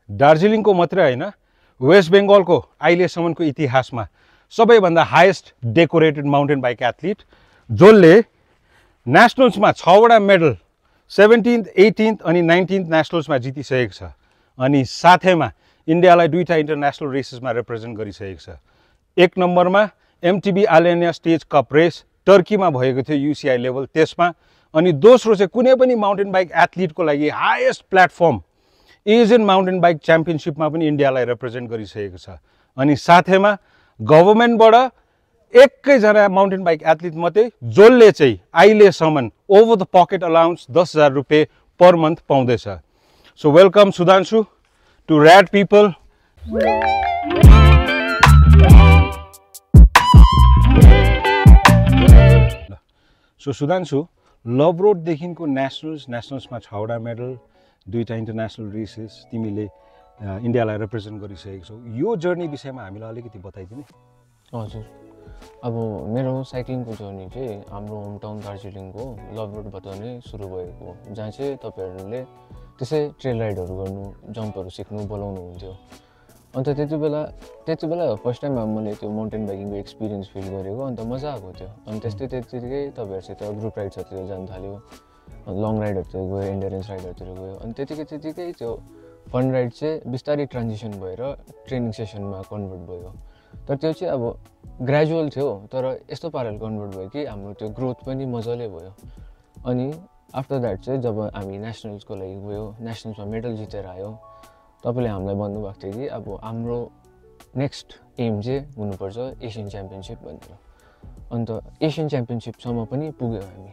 दार्जिलिङको मात्रै होइन वेस्ट बेङ्गलको अहिलेसम्मको इतिहासमा सबैभन्दा highest decorated mountain bike athlete जसले नेसनल्समा 6वटा मेडल 17th, 18th अनि 19th नेसनल्समा जितिसकेको छ अनि साथैमा इन्डियालाई 2टा इन्टरनेसनल रेसेसमा रिप्रेजेन्ट गरिसकेको छ। 1 नम्बरमा एमटिबी आलेनिया स्टेज कप रेस टर्कीमा भएको थियो युसिआई लेभल त्यसमा अनि दोस्रो चाहिँ कुनै पनि माउन्टेन बाइक एथलिटको लागि highest platform Asian mountain bike च्याम्पियनशिपमा पनि इन्डियालाई रिप्रेजेन्ट गरिसकेको छ अनि साथैमा गभर्नमेन्टबाट एकैजना माउन्टेन बाइक एथलिट मात्रै जसले चाहिँ अहिलेसम्म ओभर द पकेट अलाउन्स 10,000 रुपियाँ पर मन्थ पाउँदैछ। So welcome Sudhanshu to rad people. So Sudhanshu, love रोडदेखिको नेसनल्समा 6वटा मेडल 2टा इन्टरनेसनल रेसेस तिमीले इन्डियालाई रिप्रेजेन्ट गरिसकेको छौ। यो जर्नी विषयमा हामीलाई अलिकति बताइदिने। हजुर, अब मेरो साइक्लिङको जर्नी चाहिँ हाम्रो होम टाउन दार्जिलिङको लभ रोडबाट नै सुरु भएको, जहाँ चाहिँ तपाईँहरूले त्यसै ट्रेल राइडहरू गर्नु, जम्पहरू सिक्नु बोलाउनु हुन्थ्यो। अन्त त्यति बेला फर्स्ट टाइम अब मैले त्यो माउन्टेन बाइकिङको एक्सपिरियन्स फिल गरेको, अन्त मजा आएको थियो। अनि त्यतिकै तपाईँहरूसित ग्रुप राइड्सहरूतिर जानु थाल्यो, लङ राइडहरूतिर गयो, इन्ड्योरेन्स राइडहरूतिर गयो। अनि त्यतिकै त्यो फन राइड चाहिँ बिस्तारै ट्रान्जिसन भएर ट्रेनिङ सेसनमा कन्भर्ट भयो। तर त्यो चाहिँ अब ग्रेजुअल थियो, तर यस्तो पाराले कन्भर्ट भयो कि हाम्रो त्यो ग्रोथ पनि मजाले भयो। अनि आफ्टर द्याट चाहिँ जब हामी नेसनल्सको लागि गयो, नेसनल्समा मेडल जितेर आयो, तपाईँले हामीलाई भन्नुभएको थियो कि अब हाम्रो नेक्स्ट एम चाहिँ हुनुपर्छ एसियन च्याम्पियनसिप भनेर। अन्त एसियन च्याम्पियनसिपसम्म पनि पुग्यो हामी।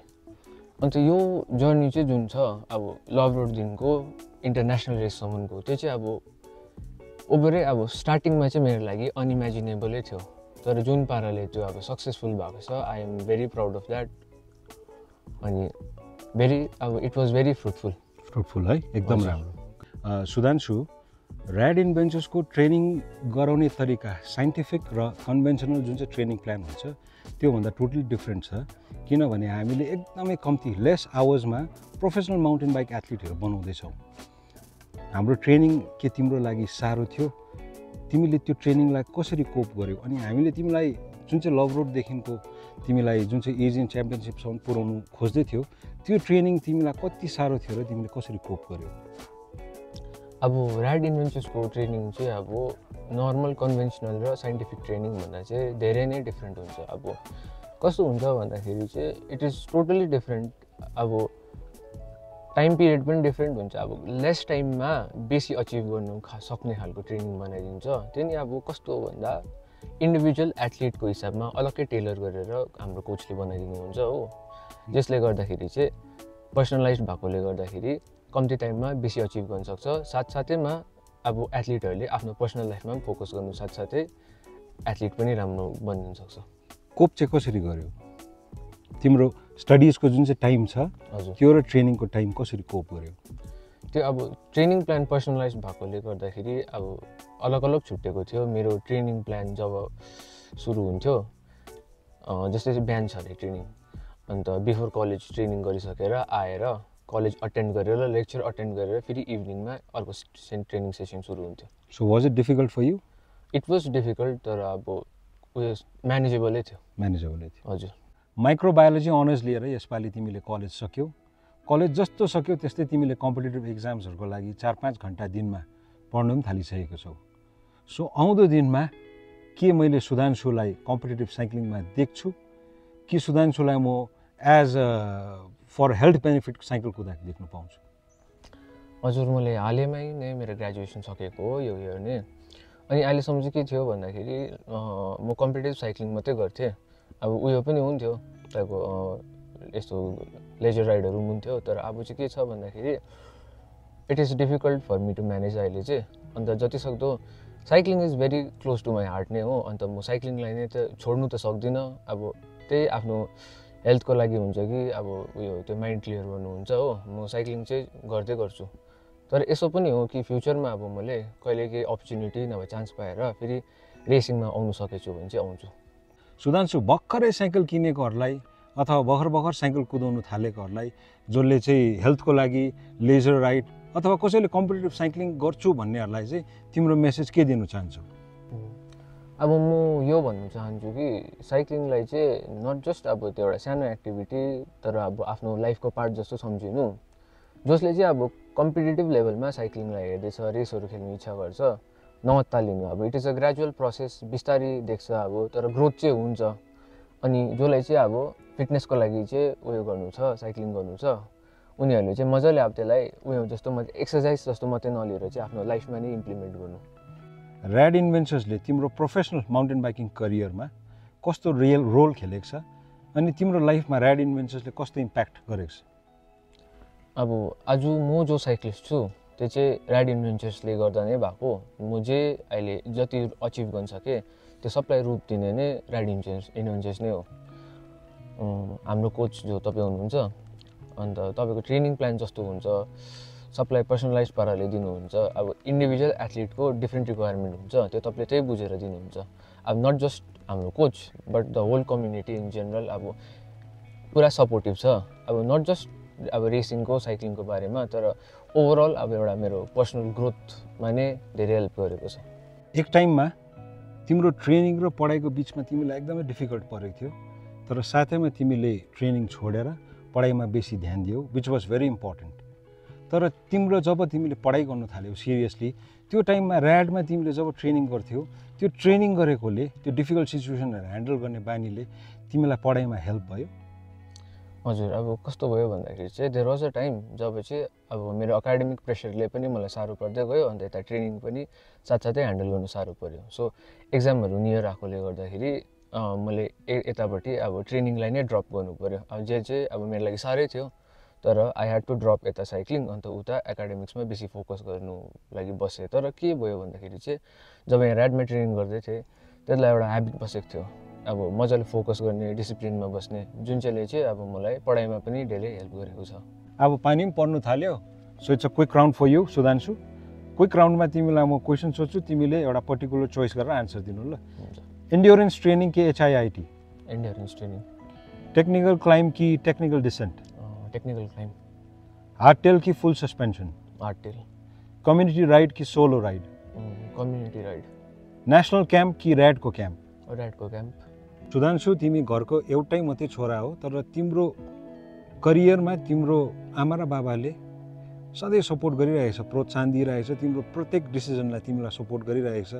अन्त यो जर्नी चाहिँ जुन छ अब लभ रोडदेखिको इन्टरनेसनल रेससम्मको, त्यो चाहिँ अब ओभरै अब स्टार्टिङमा चाहिँ मेरो लागि अनइमेजिनेबलै थियो। तर जुन पाराले त्यो अब सक्सेसफुल भएको छ, I am very proud of that. अनि इट वाज भेरी फ्रुटफुल है, एकदम राम्रो। सुधांशु, ऱ्याड एडभेन्चर्सको ट्रेनिङ गराउने तरिका साइन्टिफिक र कन्भेन्सनल जुन चाहिँ ट्रेनिङ प्लान हुन्छ त्योभन्दा टोटली डिफ्रेन्ट छ, किनभने हामीले एकदमै कम्ती लेस आवर्समा प्रोफेसनल माउन्टेन बाइक एथलिटहरू बनाउँदैछौँ। हाम्रो ट्रेनिङ के तिम्रो लागि साह्रो थियो? तिमीले त्यो ट्रेनिङलाई कसरी कोप गर्यौ? अनि हामीले तिमीलाई जुन चाहिँ लभ रोडदेखिको तिमीलाई जुन चाहिँ एसियन च्याम्पियनसिपसम्म पुर्याउनु खोज्दै थियो, त्यो ट्रेनिङ तिमीलाई कति साह्रो थियो र तिमीले कसरी कोप गर्यौ? अब ऱ्याड एडभेन्चर्सको ट्रेनिङ चाहिँ अब नर्मल कन्भेन्सनल र साइन्टिफिक ट्रेनिङ भन्दा चाहिँ धेरै नै डिफ्रेन्ट हुन्छ। अब कस्तो हुन्छ भन्दाखेरि चाहिँ इट इज टोटली डिफ्रेन्ट। अब टाइम पिरियड पनि डिफ्रेन्ट हुन्छ। अब लेस टाइममा बेसी अचिभ गर्नु सक्ने खालको ट्रेनिङ बनाइदिन्छ। त्यो नि अब कस्तो हो भन्दा इन्डिभिजुअल एथलिटको हिसाबमा अलग्गै टेलर गरेर हाम्रो कोचले बनाइदिनुहुन्छ हो, जसले गर्दाखेरि चाहिँ पर्सनलाइज्ड भएकोले गर्दाखेरि कम्ती टाइममा बेसी अचिभ गर्न सक्छ। साथसाथैमा अब एथलिटहरूले आफ्नो पर्सनल लाइफमा पनि फोकस गर्नु साथसाथै एथलिट पनि राम्रो बनिन सक्छ। कोप चाहिँ कसरी गर्यो? तिम्रो स्टडिजको जुन चाहिँ टाइम छ त्यो र ट्रेनिङको टाइम कसरी कोप गर्यो? त्यो अब ट्रेनिङ प्लान पर्सनलाइज भएकोले गर्दाखेरि अब अलग अलग छुट्टेको थियो। मेरो ट्रेनिङ प्लान जब सुरु हुन्थ्यो, जस्तै चाहिँ बिहान छ अरे ट्रेनिङ, अन्त बिफोर कलेज ट्रेनिङ गरिसकेर आएर कलेज अटेन्ड गरेर लेक्चर अटेन्ड गरेर फेरि इभिनिङमा अर्को ट्रेनिङ सेसन सुरु हुन्थ्यो। So was it difficult for you? It was difficult, तर अब उयो म्यानेजेबलै थियो। हजुर। माइक्रोबायोलोजी अनर्स लिएर यसपालि तिमीले कलेज सक्यौ। कलेज जस्तो सक्यौ त्यस्तै तिमीले कम्पिटेटिभ एक्जाम्सहरूको लागि 4-5 घन्टा दिनमा पढ्नु पनि थालिसकेको छौ। सो आउँदो दिनमा के मैले सुधांशुलाई कम्पिटेटिभ साइक्लिङमा देख्छु कि सुधांशुलाई म as for health benefit cycle कुदाएको देख्न पाउँछु? हजुर, मैले हालैमै नै मेरो ग्रेजुएसन सकेको हो यो इयर नै। अनि अहिलेसम्म चाहिँ के थियो भन्दाखेरि म कम्पिटेटिभ साइक्लिङ मात्रै गर्थेँ। अब उयो पनि हुन्थ्यो तपाईँको यस्तो लेजर राइडहरू पनि हुन्थ्यो, तर अब चाहिँ के छ भन्दाखेरि it is difficult for me to manage अहिले चाहिँ। अन्त जतिसक्दो cycling is very close to my heart नै हो, अन्त म साइक्लिङलाई नै त छोड्नु त सक्दिनँ। अब त्यही आफ्नो हेल्थको लागि हुन्छ कि अब उयो त्यो माइन्ड क्लियर गर्नुहुन्छ हो, म साइक्लिङ चाहिँ गर्दै गर्छु। तर यसो पनि हो कि फ्युचरमा अब मैले कहिले केही अपर्च्युनिटी नभए चान्स पाएर फेरि रेसिङमा आउनु सकेछु भने चाहिँ आउँछु। सुधांशु, भर्खरै साइकल किनेकोहरूलाई अथवा भर्खर साइकल कुदाउनु थालेकोहरूलाई जसले चाहिँ हेल्थको लागि लेजर राइड अथवा कसैले कम्पिटिटिभ साइक्लिङ गर्छु भन्नेहरूलाई चाहिँ तिम्रो मेसेज के दिनु चाहन्छौ? अब म यो भन्नु चाहन्छु कि साइक्लिङलाई चाहिँ नट जस्ट अब त्यो एउटा सानो एक्टिभिटी तर अब आफ्नो लाइफको पार्ट जस्तो सम्झिनु। जसले चाहिँ अब कम्पिटिटिभ लेभलमा साइक्लिङलाई हेर्दैछ, रेसहरू खेल्ने इच्छा गर्छ, नअत्तालिनु। अब it is a gradual process, बिस्तारै देख्छ अब, तर ग्रोथ चाहिँ हुन्छ। अनि जसलाई चाहिँ अब फिटनेसको लागि चाहिँ उयो गर्नु छ, साइक्लिङ गर्नु छ, उनीहरूले चाहिँ मजाले अब त्यसलाई उयो जस्तो एक्सर्साइज जस्तो मात्रै नलिएर चाहिँ आफ्नो लाइफमा नै इम्प्लिमेन्ट गर्नु। ऱ्याड इन्भेन्चर्सले तिम्रो प्रोफेसनल माउन्टेन बाइकिङ करियरमा कस्तो रियल रोल खेलेको छ अनि तिम्रो लाइफमा ऱ्याड इन्भेन्चर्सले कस्तो इम्प्याक्ट गरेको छ? अब आज म जो साइक्लिस्ट छु त्यो चाहिँ ऱ्याड इन्भेन्चर्सले गर्दा नै भएको। म चाहिँ अहिले जति अचिभ गर्न सकेँ त्यो सबलाई रूप दिने नै ऱ्याड इन्भेन्चर्स नै हो। हाम्रो कोच जो तपाईँ हुनुहुन्छ, अन्त तपाईँको ट्रेनिङ प्लान जस्तो हुन्छ सबलाई पर्सनलाइज पाराले दिनुहुन्छ। अब इन्डिभिजुअल एथलिटको डिफ्रेन्ट रिक्वायरमेन्ट हुन्छ, त्यो तपाईँले त्यही बुझेर दिनुहुन्छ। अब नट जस्ट हाम्रो coach but the whole community in general अब पुरा सपोर्टिभ छ। अब नट जस्ट अब रेसिङको साइक्लिङको बारेमा, तर ओभरअल अब एउटा मेरो पर्सनल ग्रोथमा नै धेरै हेल्प गरेको छ। एक टाइममा तिम्रो ट्रेनिङ र पढाइको बिचमा तिमीलाई एकदमै डिफिकल्ट परेको थियो, तर साथैमा तिमीले ट्रेनिङ छोडेर पढाइमा बेसी ध्यान दियौ, विच वाज भेरी इम्पोर्टेन्ट। तर तिम्रो जब तिमीले पढाइ गर्न थाल्यौ सिरियसली, त्यो टाइममा ऱ्याडमा तिमीले जब ट्रेनिङ गर्थ्यौ, त्यो ट्रेनिङ गरेकोले, त्यो डिफिकल्ट सिचुएसनहरू ह्यान्डल गर्ने बानीले तिमीलाई पढाइमा हेल्प भयो? हजुर, अब कस्तो भयो भन्दाखेरि चाहिँ देयर वाज अ टाइम जब चाहिँ अब मेरो एकाडेमिक प्रेसरले पनि मलाई साह्रो पर्दै गयो, अन्त यता ट्रेनिङ पनि साथसाथै ह्यान्डल गर्नु साह्रो पर्यो। सो एक्जामहरू नियर आएकोले गर्दाखेरि मैले यतापट्टि अब ट्रेनिङलाई नै ड्रप गर्नु पर्यो। अब जे चाहिँ अब मेरो लागि साह्रै थियो, तर आई ह्याड टु ड्रप यता साइक्लिङ, अन्त उता एकाडेमिक्समा बेसी फोकस गर्नु लागि बसेँ। तर के भयो भन्दाखेरि चाहिँ जब यहाँ ऱ्याडमा ट्रेनिङ गर्दै थिएँ त्यसलाई एउटा ह्याबिट बसेको थियो, अब मजाले फोकस गर्ने, डिसिप्लिनमा बस्ने, जुन चाहिँले चाहिँ अब मलाई पढाइमा पनि धेरै हेल्प गरेको छ। अब पानी पनि पर्नु थाल्यो, so it's a quick round for you Sudhanshu. Quick राउन्डमा तिमीलाई म क्वेसन सोध्छु, तिमीले एउटा पर्टिकुलर चोइस गरेर आन्सर दिनु ल। एन्ड्योरेन्स ट्रेनिङ कि HIIT? Endurance training. Technical climb कि technical descent? Technical climb. Hardtail कि full suspension? Hardtail. Community ride कि solo ride? Community ride. National camp कि ऱ्याडको क्याम्प? ऱ्याडको क्याम्प। सुधांशु, तिमी घरको एउटै मात्रै छोरा हो, तर तिम्रो करियरमा तिम्रो आमा र बाबाले सधैँ सपोर्ट गरिरहेको छ, प्रोत्साहन दिइरहेको छ, तिम्रो प्रत्येक डिसिजनलाई तिमीलाई सपोर्ट गरिरहेको छ।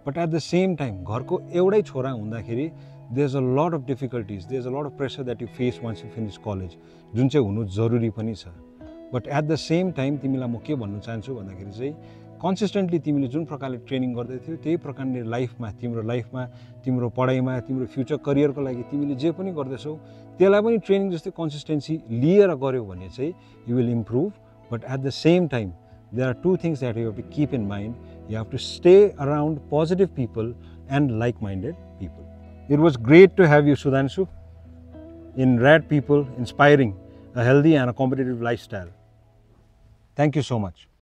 But at the same time घरको एउटै छोरा हुँदाखेरि there is a lot of difficulties, there is a lot of pressure that you face once you finish college, जुन चाहिँ हुनु जरुरी पनि छ। But at the same time तिमीलाई म के भन्नु चाहन्छु भन्दाखेरि चाहिँ कन्सिस्टेन्टली तिमीले जुन प्रकारले ट्रेनिङ गर्दै थियौ त्यही प्रकारले लाइफमा, तिम्रो पढाइमा, तिम्रो फ्युचर करियरको लागि तिमीले जे पनि गर्दैछौ त्यसलाई पनि ट्रेनिङ जस्तै कन्सिस्टेन्सी लिएर गऱ्यौ भने चाहिँ you will improve. But at the same time there are two things that you have to keep in mind. You have to stay around positive people and like minded people. It was great to have you Sudhanshu in rad people, inspiring a healthy and a competitive lifestyle. Thank you so much.